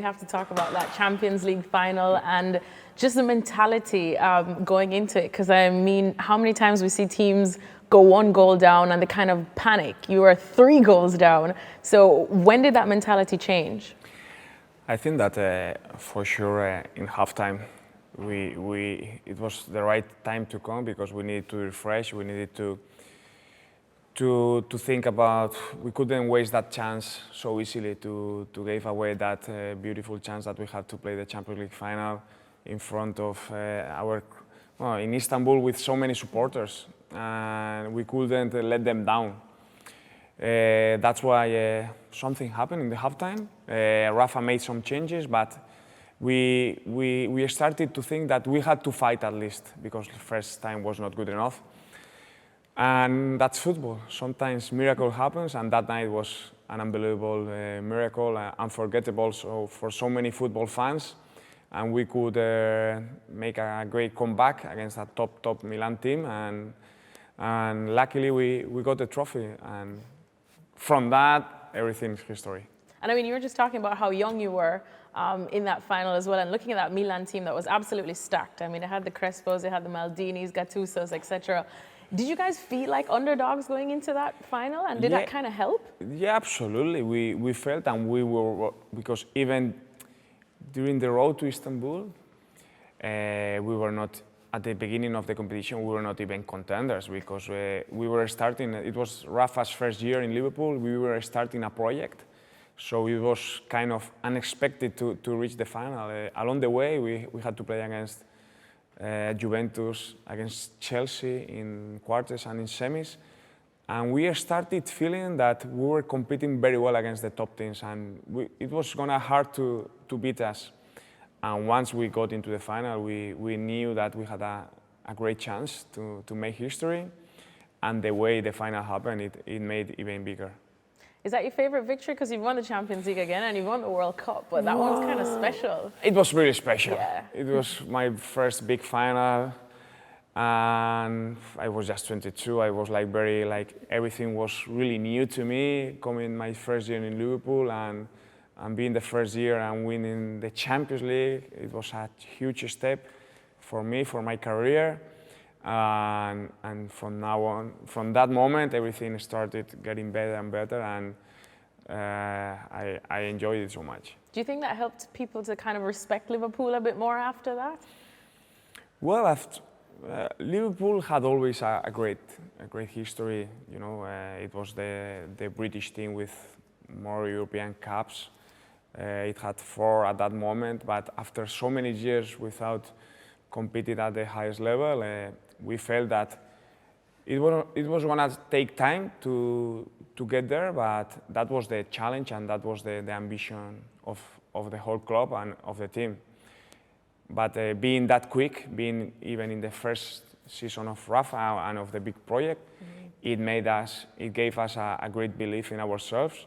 we have to talk about that Champions League final and just the mentality going into it. Because I mean, how many times we see teams go 1 goal down and they kind of panic. You are 3 goals down. So when did that mentality change? I think that for sure in halftime, it was the right time to come because we needed to refresh. We needed to think about, we couldn't waste that chance so easily to give away that beautiful chance that we had to play the Champions League final in front of in Istanbul with so many supporters, and we couldn't let them down. That's why something happened in the halftime. Rafa made some changes, but we started to think that we had to fight at least because the first time was not good enough. And that's football. Sometimes miracle happens, and that night was an unbelievable miracle, unforgettable for so many football fans. And we could make a great comeback against a top Milan team, and luckily we got the trophy. And from that, everything is history. And I mean, you were just talking about how young you were in that final as well, and looking at that Milan team that was absolutely stacked. I mean, it had the Crespos, it had the Maldinis, Gattusos, etc. Did you guys feel like underdogs going into that final, and did that kind of help? Yeah, absolutely. We felt, and we were, because even during the road to Istanbul, we were not, at the beginning of the competition, we were not even contenders because we were starting, it was Rafa's first year in Liverpool, we were starting a project. So it was kind of unexpected to reach the final. Along the way, we had to play against Juventus, against Chelsea in quarters and in semis. And we started feeling that we were competing very well against the top teams, and it was gonna hard to beat us. And once we got into the final, we knew that we had a great chance to make history. And the way the final happened, it made it even bigger. Is that your favorite victory? Because you've won the Champions League again and you've won the World Cup, but that one's kind of special. It was really special. Yeah. It was my first big final, and I was just 22. I was everything was really new to me, coming my first year in Liverpool and being the first year and winning the Champions League. It was a huge step for me, for my career. And from now on, from that moment, everything started getting better and better, and I enjoyed it so much. Do you think that helped people to kind of respect Liverpool a bit more after that? Well, Liverpool had always a great history. You know, it was the British team with more European cups. It had 4 at that moment, but after so many years without competing at the highest level, we felt that it was gonna take time to get there, but that was the challenge and that was the ambition of the whole club and of the team. But being that quick, being even in the first season of Rafa and of the big project, it gave us a great belief in ourselves.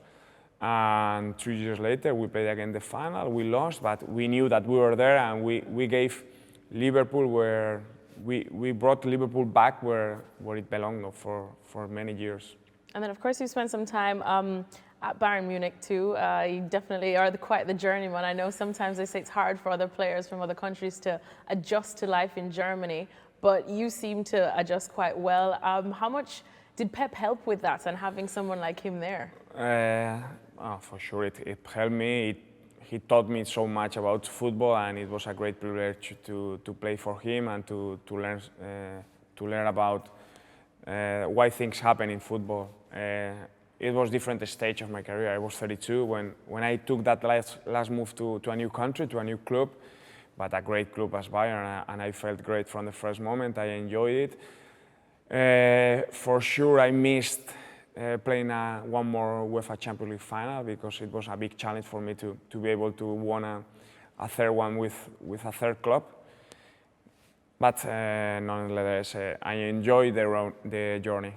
And 3 years later, we played again the final. We lost, but we knew that we were there, and we gave Liverpool we brought Liverpool back where it belonged for many years. And then, of course, you spent some time at Bayern Munich too. You definitely are quite the journeyman. I know sometimes they say it's hard for other players from other countries to adjust to life in Germany, but you seem to adjust quite well. How much did Pep help with that and having someone like him there? For sure, it helped me. He taught me so much about football, and it was a great privilege to play for him and to learn about why things happen in football. It was a different stage of my career. I was 32 when I took that last move to a new country, to a new club, but a great club as Bayern, and I felt great from the first moment. I enjoyed it. For sure, I missed playing one more UEFA Champions League final because it was a big challenge for me to be able to win a third one with a third club. But nonetheless, I enjoyed the journey.